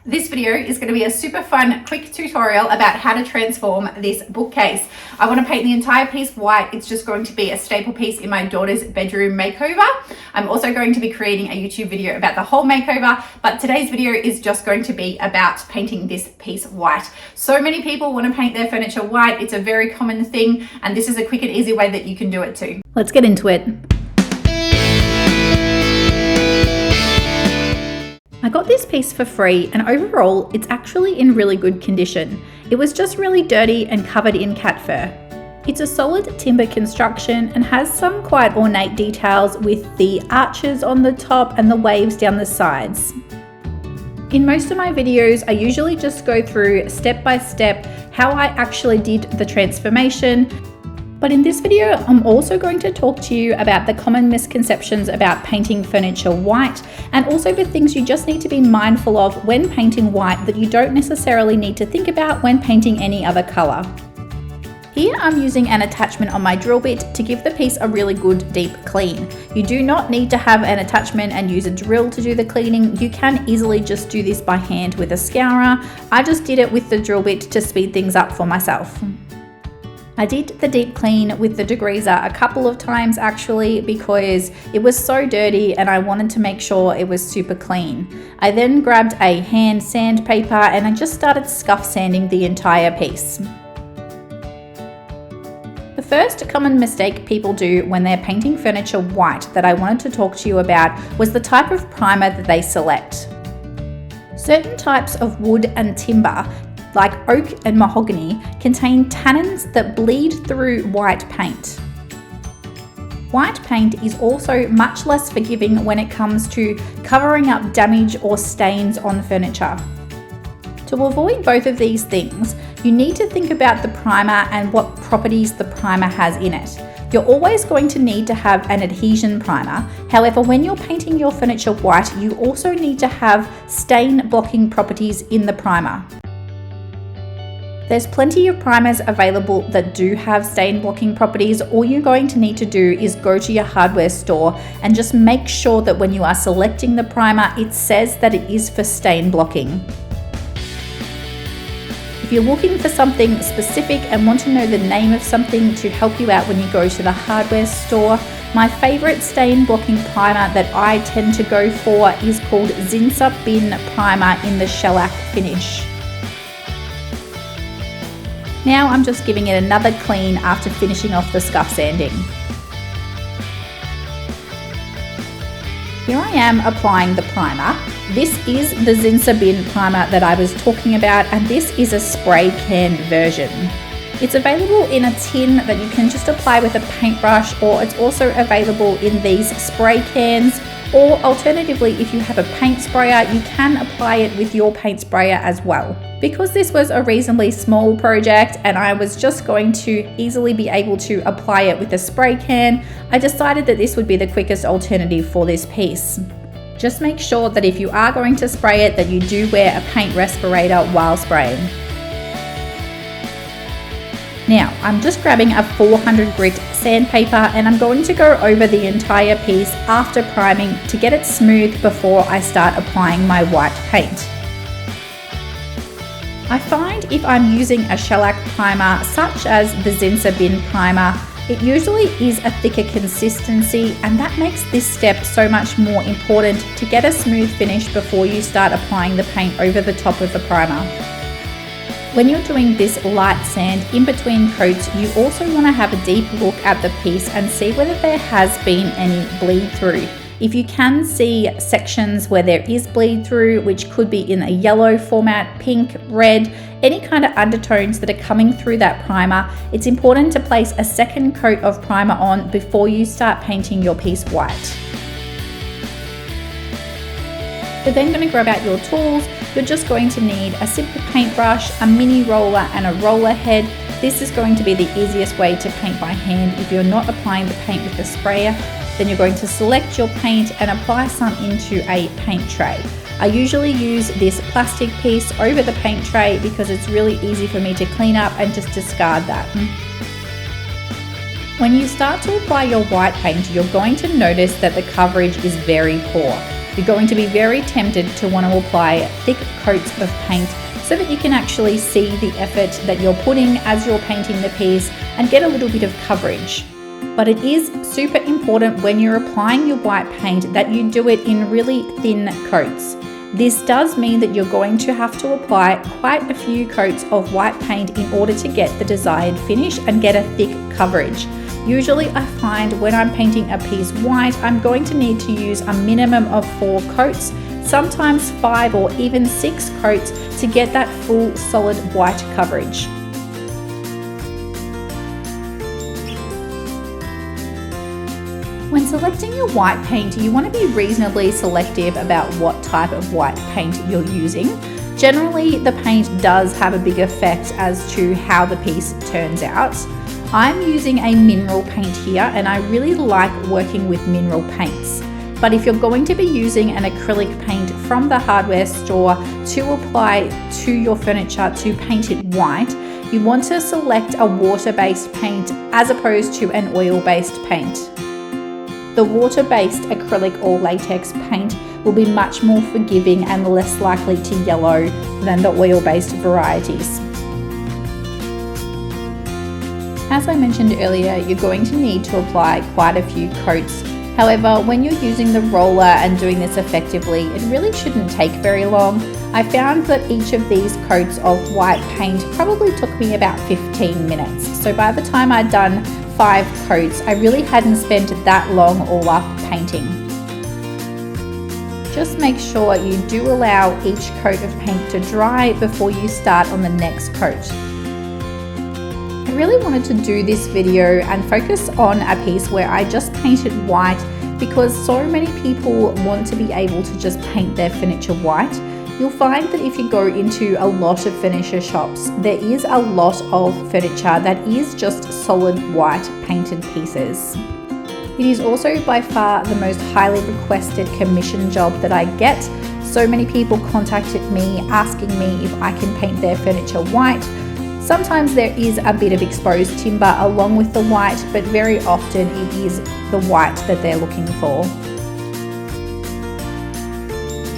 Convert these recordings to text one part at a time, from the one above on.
This video is going to be a super fun, quick tutorial about how to transform this bookcase. I want to paint the entire piece white. It's just going to be a staple piece in my daughter's bedroom makeover. I'm also going to be creating a YouTube video about the whole makeover, but today's video is just going to be about painting this piece white. So many people want to paint their furniture white. It's a very common thing, and this is a quick and easy way that you can do it too. Let's get into it. I got this piece for free, and overall it's actually in really good condition. It was just really dirty and covered in cat fur. It's a solid timber construction and has some quite ornate details with the arches on the top and the waves down the sides. In most of my videos, I usually just go through step by step how I actually did the transformation. But in this video, I'm also going to talk to you about the common misconceptions about painting furniture white, and also the things you just need to be mindful of when painting white that you don't necessarily need to think about when painting any other color. Here I'm using an attachment on my drill bit to give the piece a really good deep clean. You do not need to have an attachment and use a drill to do the cleaning. You can easily just do this by hand with a scourer. I just did it with the drill bit to speed things up for myself. I did the deep clean with the degreaser a couple of times actually, because it was so dirty and I wanted to make sure it was super clean. I then grabbed a hand sandpaper and I just started scuff sanding the entire piece. The first common mistake people do when they're painting furniture white that I wanted to talk to you about was the type of primer that they select. Certain types of wood and timber, like oak and mahogany, contain tannins that bleed through white paint. White paint is also much less forgiving when it comes to covering up damage or stains on furniture. To avoid both of these things, you need to think about the primer and what properties the primer has in it. You're always going to need to have an adhesion primer. However, when you're painting your furniture white, you also need to have stain blocking properties in the primer. There's plenty of primers available that do have stain blocking properties. All you're going to need to do is go to your hardware store and just make sure that when you are selecting the primer, it says that it is for stain blocking. If you're looking for something specific and want to know the name of something to help you out when you go to the hardware store, my favorite stain blocking primer that I tend to go for is called Zinsser Bin Primer in the shellac finish. Now I'm just giving it another clean after finishing off the scuff sanding. Here I am applying the primer. This is the Zinsser Bin primer that I was talking about, and this is a spray can version. It's available in a tin that you can just apply with a paintbrush, or it's also available in these spray cans, or alternatively, if you have a paint sprayer, you can apply it with your paint sprayer as well. Because this was a reasonably small project and I was just going to easily be able to apply it with a spray can, I decided that this would be the quickest alternative for this piece. Just make sure that if you are going to spray it, that you do wear a paint respirator while spraying. Now, I'm just grabbing a 400 grit sandpaper and I'm going to go over the entire piece after priming to get it smooth before I start applying my white paint. I find if I'm using a shellac primer such as the Zinsser Bin primer, it usually is a thicker consistency, and that makes this step so much more important to get a smooth finish before you start applying the paint over the top of the primer. When you're doing this light sand in between coats, you also want to have a deep look at the piece and see whether there has been any bleed through. If you can see sections where there is bleed through, which could be in a yellow format, pink, red, any kind of undertones that are coming through that primer, it's important to place a second coat of primer on before you start painting your piece white. You're then going to grab out your tools. You're just going to need a simple paintbrush, a mini roller and a roller head. This is going to be the easiest way to paint by hand if you're not applying the paint with the sprayer. Then you're going to select your paint and apply some into a paint tray. I usually use this plastic piece over the paint tray because it's really easy for me to clean up and just discard that. When you start to apply your white paint, you're going to notice that the coverage is very poor. you're going to be very tempted to want to apply thick coats of paint so that you can actually see the effort that you're putting as you're painting the piece and get a little bit of coverage. But it is super important when you're applying your white paint that you do it in really thin coats. This does mean that you're going to have to apply quite a few coats of white paint in order to get the desired finish and get a thick coverage. Usually I find when I'm painting a piece white, I'm going to need to use a minimum of 4 coats, sometimes 5 or even 6 coats to get that full solid white coverage. When selecting your white paint, you want to be reasonably selective about what type of white paint you're using. Generally, the paint does have a big effect as to how the piece turns out. I'm using a mineral paint here and I really like working with mineral paints. But if you're going to be using an acrylic paint from the hardware store to apply to your furniture to paint it white, you want to select a water-based paint as opposed to an oil-based paint. The water-based acrylic or latex paint will be much more forgiving and less likely to yellow than the oil-based varieties. As I mentioned earlier, you're going to need to apply quite a few coats. However, when you're using the roller and doing this effectively, it really shouldn't take very long. I found that each of these coats of white paint probably took me about 15 minutes. So by the time I'd done 5 coats, I really hadn't spent that long all up painting. Just make sure you do allow each coat of paint to dry before you start on the next coat. I really wanted to do this video and focus on a piece where I just painted white because so many people want to be able to just paint their furniture white. You'll find that if you go into a lot of furniture shops, there is a lot of furniture that is just solid white painted pieces. It is also by far the most highly requested commission job that I get. So many people contacted me asking me if I can paint their furniture white. Sometimes there is a bit of exposed timber along with the white, but very often it is the white that they're looking for.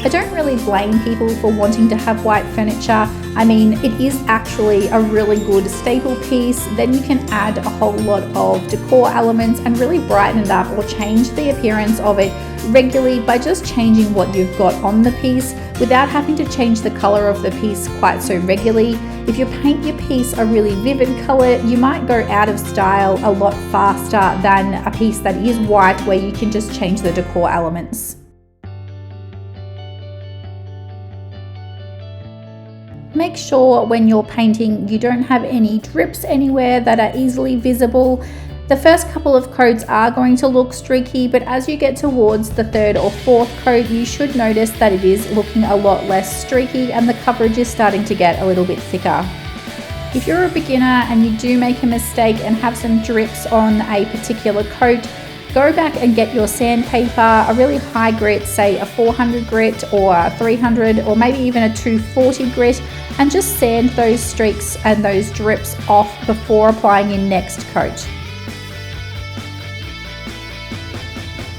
I don't really blame people for wanting to have white furniture. I mean, it is actually a really good staple piece. Then you can add a whole lot of decor elements and really brighten it up or change the appearance of it regularly by just changing what you've got on the piece without having to change the color of the piece quite so regularly. If you paint your piece a really vivid color, you might go out of style a lot faster than a piece that is white where you can just change the decor elements. Make sure when you're painting you don't have any drips anywhere that are easily visible. The first couple of coats are going to look streaky, but as you get towards the 3rd or 4th coat, you should notice that it is looking a lot less streaky and the coverage is starting to get a little bit thicker. If you're a beginner and you do make a mistake and have some drips on a particular coat, go back and get your sandpaper, a really high grit, say a 400 grit or a 300 or maybe even a 240 grit, and just sand those streaks and those drips off before applying your next coat.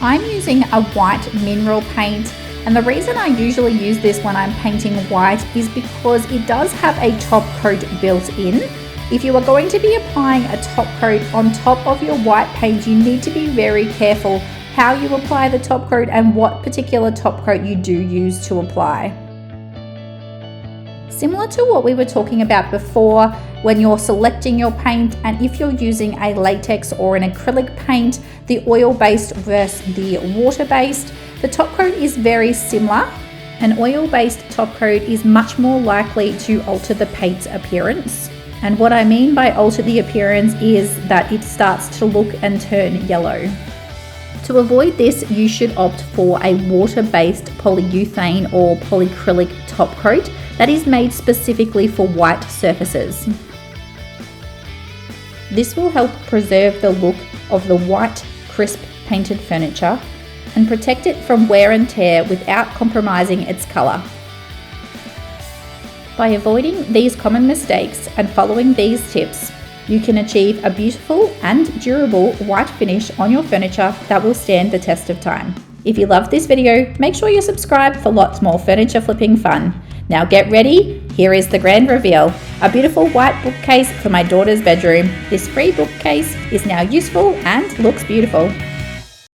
I'm using a white mineral paint, and the reason I usually use this when I'm painting white is because it does have a top coat built in. If you are going to be applying a top coat on top of your white paint, you need to be very careful how you apply the top coat and what particular top coat you do use to apply. Similar to what we were talking about before, when you're selecting your paint, and if you're using a latex or an acrylic paint, the oil-based versus the water-based, the top coat is very similar. An oil-based top coat is much more likely to alter the paint's appearance. And what I mean by alter the appearance is that it starts to look and turn yellow. To avoid this, you should opt for a water-based polyurethane or polyacrylic top coat that is made specifically for white surfaces. This will help preserve the look of the white, crisp painted furniture and protect it from wear and tear without compromising its colour. By avoiding these common mistakes and following these tips, you can achieve a beautiful and durable white finish on your furniture that will stand the test of time. If you loved this video, make sure you subscribe for lots more furniture flipping fun. Now get ready, here is the grand reveal. A beautiful white bookcase for my daughter's bedroom. This free bookcase is now useful and looks beautiful.